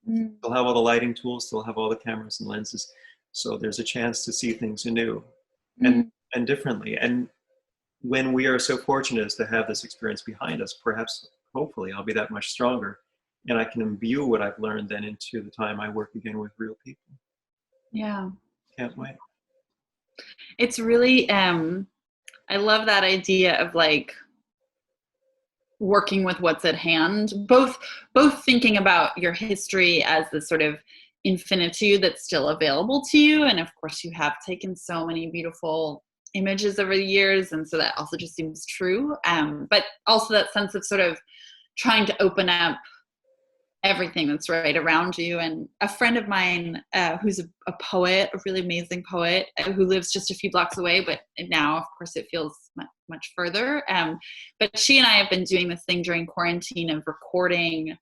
Still have all the lighting tools, still have all the cameras and lenses. So there's a chance to see things anew and differently. And when we are so fortunate as to have this experience behind us, perhaps, hopefully, I'll be that much stronger. And I can imbue what I've learned then into the time I work again with real people. Yeah. Can't wait. It's really, I love that idea of like working with what's at hand, both thinking about your history as the sort of infinitude that's still available to you. And of course you have taken so many beautiful images over the years. And so that also just seems true. But also that sense of sort of trying to open up everything that's right around you. And a friend of mine who's a poet, a really amazing poet, who lives just a few blocks away, but now, of course, it feels much further. But she and I have been doing this thing during quarantine of recording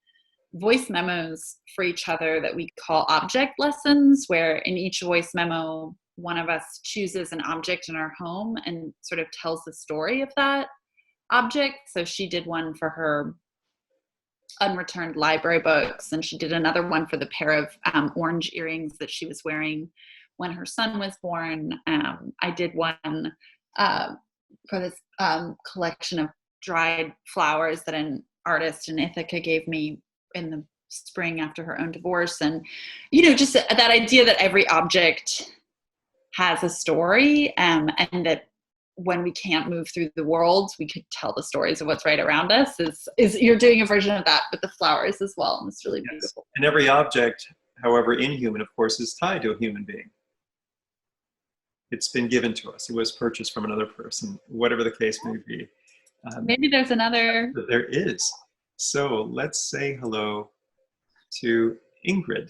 voice memos for each other that we call object lessons, where in each voice memo, one of us chooses an object in our home and sort of tells the story of that object. So she did one for her unreturned library books, and she did another one for the pair of orange earrings that she was wearing when her son was born. I did one for this collection of dried flowers that an artist in Ithaca gave me in the spring after her own divorce. And just that idea that every object has a story, and that when we can't move through the world, we could tell the stories of what's right around us. Is you're doing a version of that with the flowers as well, and it's really beautiful. And every object, however inhuman, of course, is tied to a human being. It's been given to us. It was purchased from another person, whatever the case may be. Maybe there's another. There is. So let's say hello to Ingrid.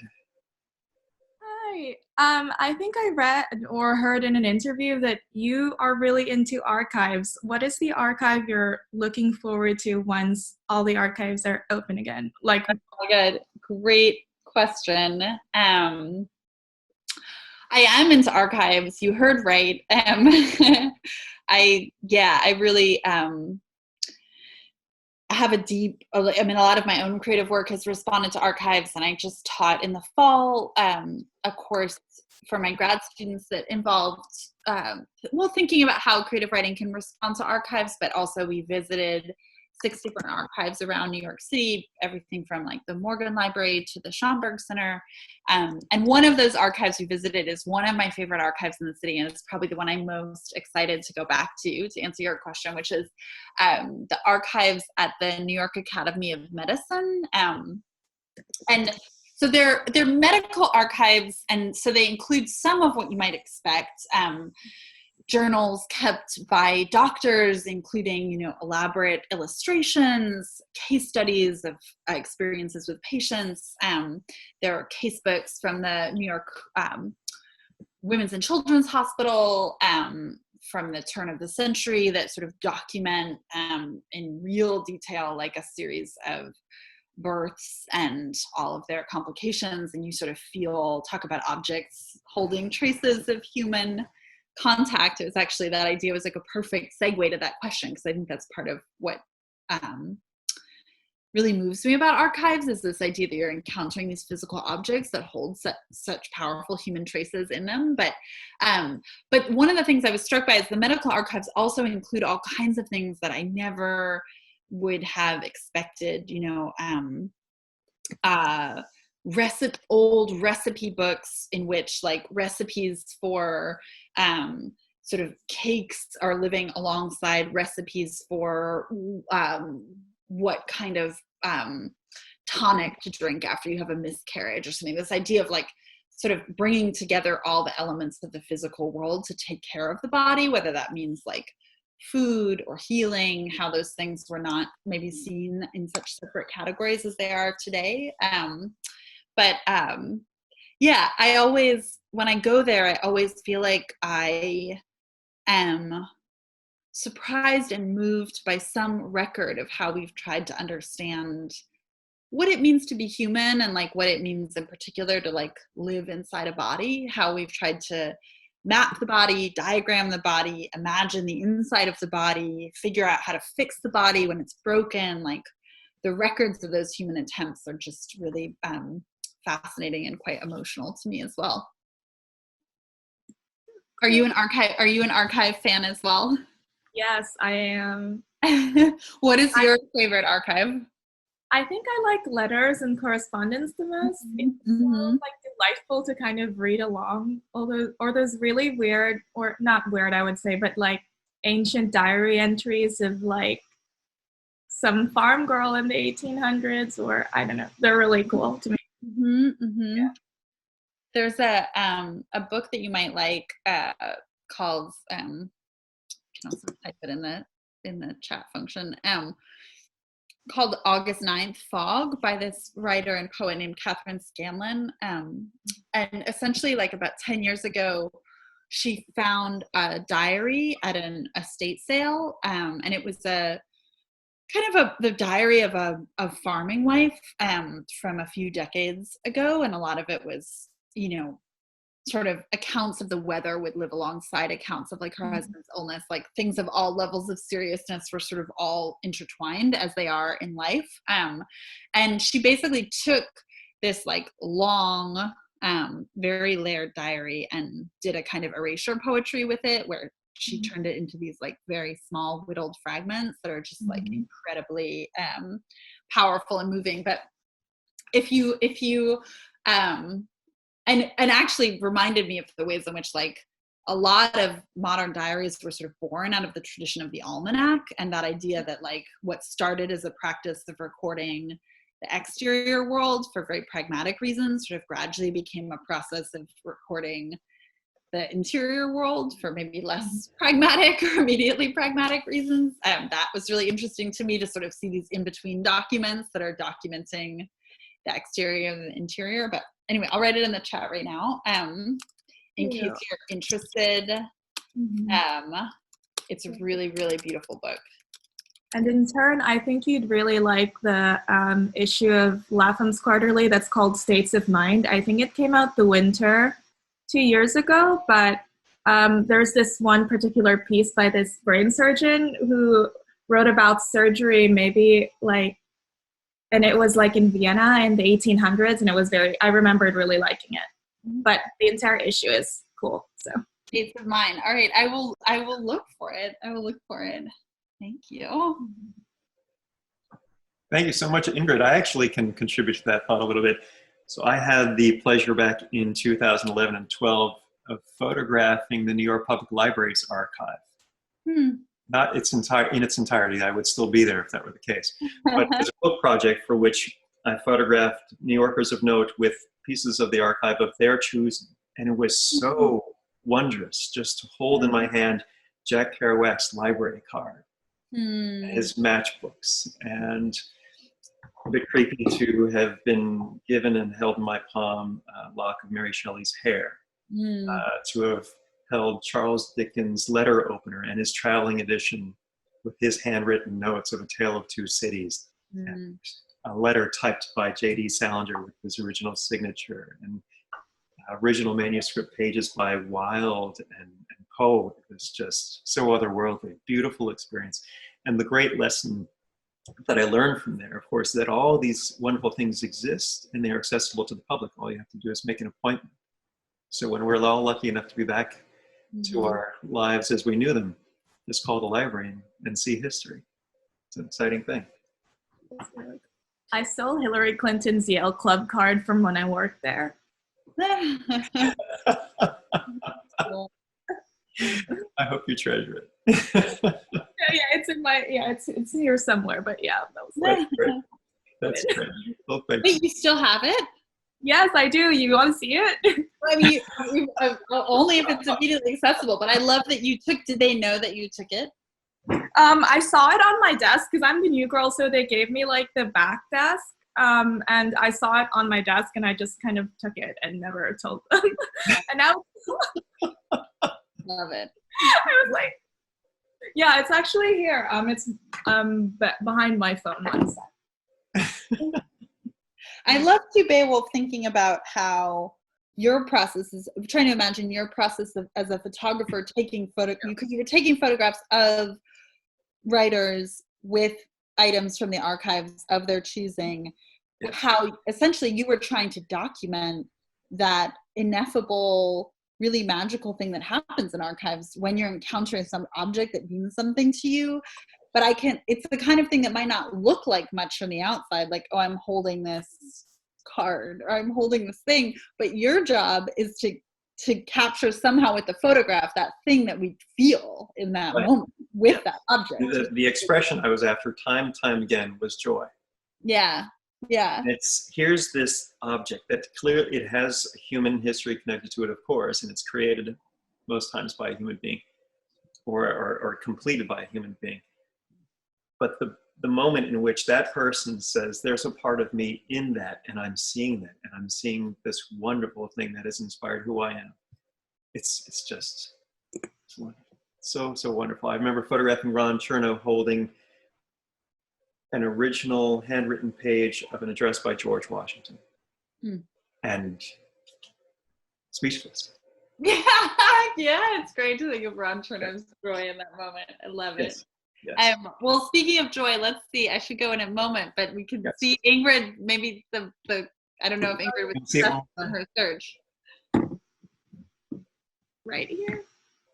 Hi. I think I read or heard in an interview that you are really into archives. What is the archive you're looking forward to once all the archives are open again? Like, oh my God, great question. I am into archives. You heard right. I really have a lot of my own creative work has responded to archives, and I just taught in the fall a course for my grad students that involved thinking about how creative writing can respond to archives, but also we visited 6 different archives around New York City, everything from like the Morgan Library to the Schomburg Center. And one of those archives we visited is one of my favorite archives in the city, and it's probably the one I'm most excited to go back to answer your question, which is the archives at the New York Academy of Medicine. And so they're medical archives, and so they include some of what you might expect. Journals kept by doctors, including, elaborate illustrations, case studies of experiences with patients. There are case books from the New York Women's and Children's Hospital from the turn of the century that sort of document in real detail, like a series of births and all of their complications. And you sort of talk about objects holding traces of human contact. It was actually, that idea was like a perfect segue to that question, because I think that's part of what really moves me about archives is this idea that you're encountering these physical objects that hold such powerful human traces in them. But one of the things I was struck by is the medical archives also include all kinds of things that I never would have expected, old recipe books in which like recipes for sort of cakes are living alongside recipes for what kind of tonic to drink after you have a miscarriage or something. This idea of like sort of bringing together all the elements of the physical world to take care of the body, whether that means like food or healing, how those things were not maybe seen in such separate categories as they are today. Yeah, I always, when I go there, I always feel like I am surprised and moved by some record of how we've tried to understand what it means to be human and like what it means in particular to like live inside a body, how we've tried to map the body, diagram the body, imagine the inside of the body, figure out how to fix the body when it's broken. Like the records of those human attempts are just really fascinating and quite emotional to me as well. Are you an archive fan as well? Yes, I am. What is your favorite archive? I think I like letters and correspondence the most. It's so like delightful to kind of read along all those really weird, or not weird, I would say, but like ancient diary entries of like some farm girl in the 1800s, or I don't know. They're really cool to me. Yeah. There's a book that you might like called can also type it in the chat function called August 9th Fog by this writer and poet named Catherine Scanlon, and essentially like about 10 years ago she found a diary at an estate sale, and it was a kind of the diary of a farming wife from a few decades ago, and a lot of it was sort of accounts of the weather would live alongside accounts of like her husband's illness, like things of all levels of seriousness were sort of all intertwined as they are in life. And she basically took this like long, very layered diary and did a kind of erasure poetry with it, where she turned it into these like very small whittled fragments that are just like incredibly powerful and moving. But if you and actually reminded me of the ways in which like a lot of modern diaries were sort of born out of the tradition of the almanac, and that idea that like what started as a practice of recording the exterior world for very pragmatic reasons sort of gradually became a process of recording the interior world for maybe less pragmatic or immediately pragmatic reasons. That was really interesting to me, to sort of see these in-between documents that are documenting the exterior and the interior. But anyway, I'll write it in the chat right now in case you're interested. It's a really, really beautiful book. And in turn, I think you'd really like the issue of Latham's Quarterly that's called States of Mind. I think it came out the winter 2 years ago, but there's this one particular piece by this brain surgeon who wrote about surgery maybe like, and it was like in Vienna in the 1800s, and it was I remembered really liking it. But the entire issue is cool, so. States of Mind. All right, I will look for it. Thank you. Thank you so much, Ingrid. I actually can contribute to that thought a little bit. So I had the pleasure back in 2011 and 12 of photographing the New York Public Library's archive. Not in its entirety. I would still be there if that were the case. But it's a book project for which I photographed New Yorkers of note with pieces of the archive of their choosing. And it was so wondrous just to hold in my hand Jack Kerouac's library card, his matchbooks, and a bit creepy to have been given and held in my palm a lock of Mary Shelley's hair, to have held Charles Dickens' letter opener and his traveling edition with his handwritten notes of A Tale of Two Cities, and a letter typed by J.D. Salinger with his original signature, and original manuscript pages by Wilde and Poe. It was just so otherworldly, beautiful experience. And the great lesson that I learned from there, of course, that all these wonderful things exist and they're accessible to the public. All you have to do is make an appointment. So when we're all lucky enough to be back to our lives as we knew them, just call the library and see history. It's an exciting thing. I stole Hillary Clinton's Yale Club card from when I worked there. I hope you treasure it. Yeah, it's in my it's here somewhere. But yeah, that was That's great. That's great. Well, thanks. Wait, you still have it? Yes, I do. You want to see it? I mean, only if it's immediately accessible. But I love that you took. Did they know that you took it? I saw it on my desk because I'm the new girl, so they gave me like the back desk. And I saw it on my desk, and I just kind of took it and never told them. And now, Love it. I was like, yeah, it's actually here. It's behind my phone. One sec. I love to Beowulf thinking about how your process is. I'm trying to imagine your process as a photographer taking because you were taking photographs of writers with items from the archives of their choosing. Yes. How essentially you were trying to document that ineffable, really magical thing that happens in archives when you're encountering some object that means something to you. But it's the kind of thing that might not look like much from the outside, like, oh, I'm holding this card or I'm holding this thing. But your job is to capture somehow with the photograph that thing that we feel in that moment with that object. The expression I was after time and time again was joy. Yeah. And here's this object that clearly it has human history connected to it, of course, and it's created most times by a human being or completed by a human being. But the moment in which that person says, there's a part of me in that, and I'm seeing that, and I'm seeing this wonderful thing that has inspired who I am, it's wonderful. So wonderful. I remember photographing Ron Chernow holding an original handwritten page of an address by George Washington. And speechless. Yeah, it's great to think of Ron Chernow's joy in that moment. I love it. Yes. Well, speaking of joy, let's see. I should go in a moment, but we can see Ingrid. Maybe the I don't know if Ingrid was successful on her search. Right here,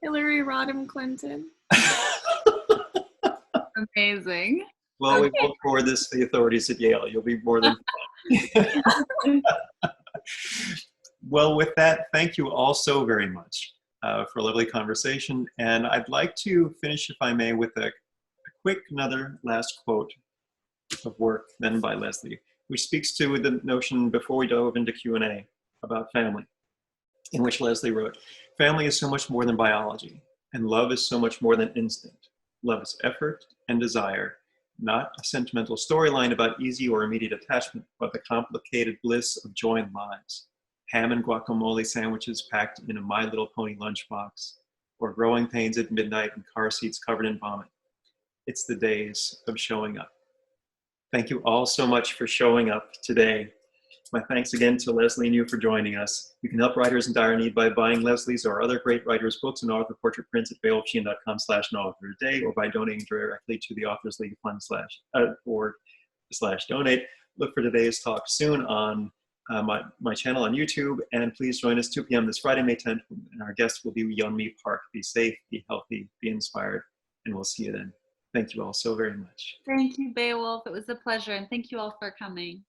Hillary Rodham Clinton. Amazing. Well, we will forward this to the authorities at Yale. You'll be more than fine. Well, with that, thank you all so very much for a lovely conversation. And I'd like to finish, if I may, with a quick another last quote of work then by Leslie, which speaks to the notion before we dove into Q&A about family, in which Leslie wrote, "Family is so much more than biology, and love is so much more than instinct. Love is effort and desire, not a sentimental storyline about easy or immediate attachment, but the complicated bliss of joined lives. Ham and guacamole sandwiches packed in a My Little Pony lunchbox, or growing pains at midnight in car seats covered in vomit. It's the days of showing up." Thank you all so much for showing up today. My thanks again to Leslie and you for joining us. You can help writers in dire need by buying Leslie's or other great writers' books and author portrait prints at beowulfsheehan.com/an-author-a-day or by donating directly to the Authors League Fund /donate. Look for today's talk soon on my channel on YouTube, and please join us 2 p.m. this Friday, May 10th, and our guest will be Yeonmi Park. Be safe, be healthy, be inspired, and we'll see you then. Thank you all so very much. Thank you, Beowulf. It was a pleasure, and thank you all for coming.